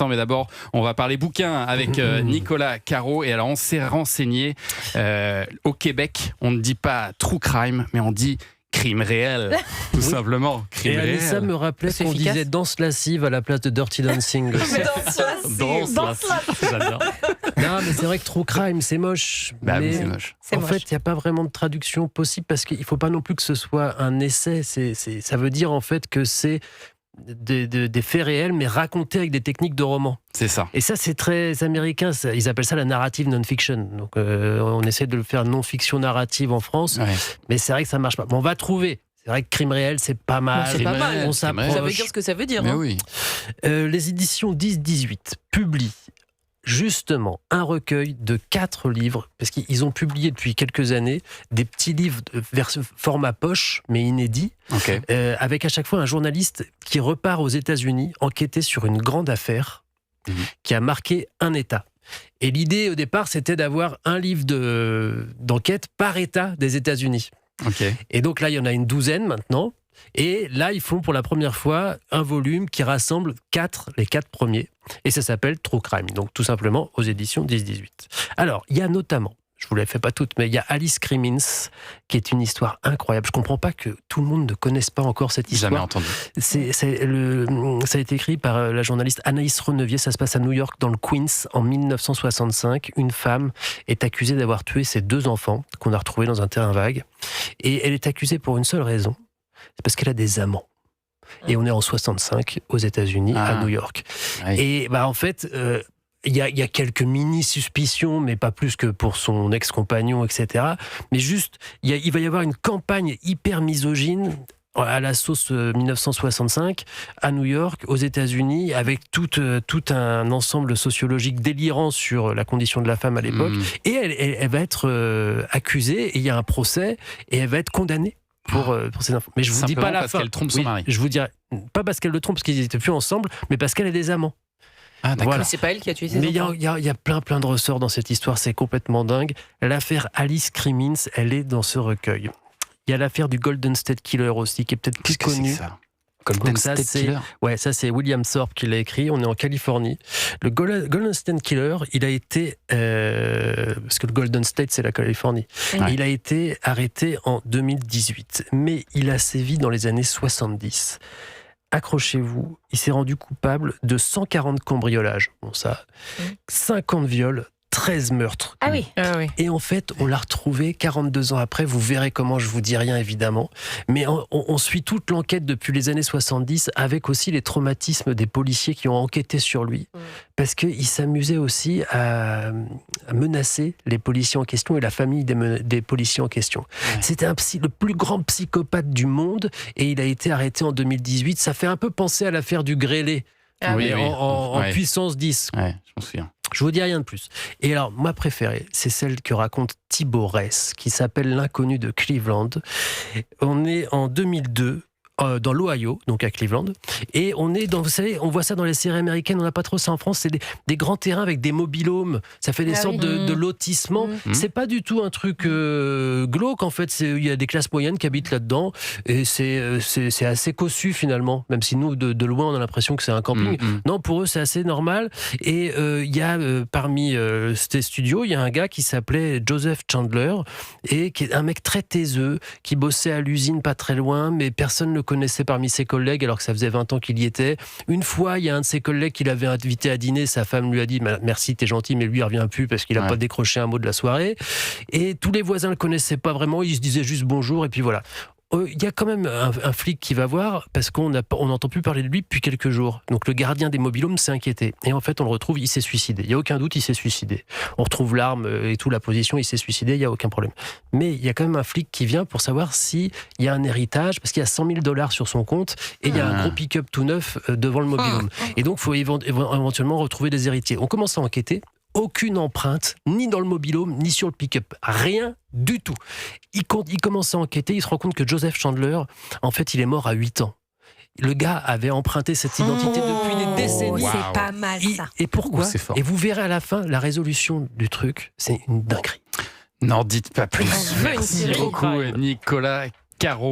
Mais d'abord, on va parler bouquin avec Nicolas Caro. Et alors, on s'est renseigné. Au Québec, on ne dit pas true crime, mais on dit crime réel. Tout simplement, crime réel. Et Anissa me rappelait qu'on disait danse lascive à la place de dirty dancing. Danse lascive. J'adore. Non, mais c'est vrai que true crime, c'est moche. Bah mais oui, c'est moche. En fait, il n'y a pas vraiment de traduction possible parce qu'il ne faut pas non plus que ce soit un essai. Ça veut dire en fait que c'est des faits réels, mais racontés avec des techniques de roman. C'est ça. Et ça, c'est très américain. Ils appellent ça la narrative non-fiction. Donc, on essaie de le faire non-fiction narrative en France, mais c'est vrai que ça ne marche pas. Bon, on va trouver. C'est vrai que crime réel, c'est pas mal. C'est pas mal. On s'approche. Ça veut dire ce que ça veut dire. Mais hein. oui. Les éditions 10-18 publient justement un recueil de 4 livres, parce qu'ils ont publié depuis quelques années des petits livres vers format poche, mais inédits, avec à chaque fois un journaliste qui repart aux États-Unis enquêter sur une grande affaire qui a marqué un État. Et l'idée au départ, c'était d'avoir un livre d'enquête par État des États-Unis. Et donc là, il y en a une douzaine maintenant. Et là, ils font pour la première fois un volume qui rassemble les 4 premiers. Et ça s'appelle True Crime, donc tout simplement aux éditions 10-18. Alors, il y a notamment, je ne vous les fais pas toutes, mais il y a Alice Crimmins, qui est une histoire incroyable. Je ne comprends pas que tout le monde ne connaisse pas encore cette histoire. Jamais entendu. Ça a été écrit par la journaliste Anaïs Renevier. Ça se passe à New York, dans le Queens, en 1965. Une femme est accusée d'avoir tué ses 2 enfants, qu'on a retrouvés dans un terrain vague. Et elle est accusée pour une seule raison. C'est parce qu'elle a des amants. Et on est en 65 aux États-Unis, à New York. Et en fait, il y a quelques mini-suspicions, mais pas plus que pour son ex-compagnon, etc. Mais juste, il va y avoir une campagne hyper misogyne à la sauce 1965 à New York, aux États-Unis, avec tout un ensemble sociologique délirant sur la condition de la femme à l'époque. Et elle va être accusée, et il y a un procès, et elle va être condamnée. Pour ces infos. Mais je vous dis pas la parce fin. qu'elle trompe son mari. Je vous dirais pas parce qu'elle le trompe, parce qu'ils n'étaient plus ensemble, mais parce qu'elle a des amants. Ah, d'accord. Voilà. Mais c'est pas elle qui a tué ses Mais enfants. il y a plein de ressorts dans cette histoire, c'est complètement dingue. L'affaire Alice Crimmins, elle est dans ce recueil. Il y a l'affaire du Golden State Killer aussi, qui est peut-être plus connue. C'est ça Golden State Killer. Ça c'est William Thorpe qui l'a écrit. On est en Californie. Le Golden State Killer, il a été parce que le Golden State c'est la Californie. Il a été arrêté en 2018, mais il a sévi dans les années 70. Accrochez-vous, il s'est rendu coupable de 140 cambriolages. Bon ça, 50 viols. 13 meurtres. Ah oui. Et en fait, on l'a retrouvé 42 ans après. Vous verrez comment, je vous dis rien évidemment. Mais on suit toute l'enquête depuis les années 70 avec aussi les traumatismes des policiers qui ont enquêté sur lui. Parce qu'il s'amusait aussi à menacer les policiers en question et la famille des policiers en question. C'était le plus grand psychopathe du monde et il a été arrêté en 2018. Ça fait un peu penser à l'affaire du grêlé. En puissance 10. Ouais, je m'en souviens. Je vous dis rien de plus. Et alors, ma préférée, c'est celle que raconte Thibaut Ress, qui s'appelle L'inconnu de Cleveland. On est en 2002, dans l'Ohio, donc à Cleveland. Et on est dans, vous savez, on voit ça dans les séries américaines, on n'a pas trop ça en France, c'est des grands terrains avec des mobilhomes. Ça fait des sortes de lotissements. C'est pas du tout un truc glauque, en fait. Il y a des classes moyennes qui habitent là-dedans. Et c'est assez cossu, finalement. Même si nous, de loin, on a l'impression que c'est un camping. Non, pour eux, c'est assez normal. Et il y a, parmi ces studios, il y a un gars qui s'appelait Joseph Chandler, et qui est un mec très taiseux, qui bossait à l'usine pas très loin, mais personne ne le connaissait parmi ses collègues, alors que ça faisait 20 ans qu'il y était. Une fois, il y a un de ses collègues qui l'avait invité à dîner, sa femme lui a dit « Merci, t'es gentil », mais lui, il revient plus parce qu'il n'a pas décroché un mot de la soirée. Et tous les voisins le connaissaient pas vraiment, ils se disaient juste bonjour, et puis voilà. Il y a quand même un flic qui va voir parce qu'on n'entend plus parler de lui depuis quelques jours. Donc le gardien des mobilhomes s'est inquiété. Et en fait, on le retrouve, il s'est suicidé. Il n'y a aucun doute, il s'est suicidé. On retrouve l'arme et tout, la position, il s'est suicidé, il n'y a aucun problème. Mais il y a quand même un flic qui vient pour savoir s'il y a un héritage, parce qu'il y a $100 000 sur son compte et il y a un gros pick-up tout neuf devant le mobilhome. Et donc, il faut éventuellement retrouver des héritiers. On commence à enquêter. Aucune empreinte, ni dans le mobilhome, ni sur le pick-up. Rien du tout. Il commence à enquêter, il se rend compte que Joseph Chandler, en fait, il est mort à 8 ans. Le gars avait emprunté cette identité depuis des décennies. C'est pas mal, ça. Et pourquoi ? C'est fort. Et vous verrez à la fin, la résolution du truc, c'est une dinguerie. N'en dites pas plus. On veut une Merci série. beaucoup, Nicolas Caro.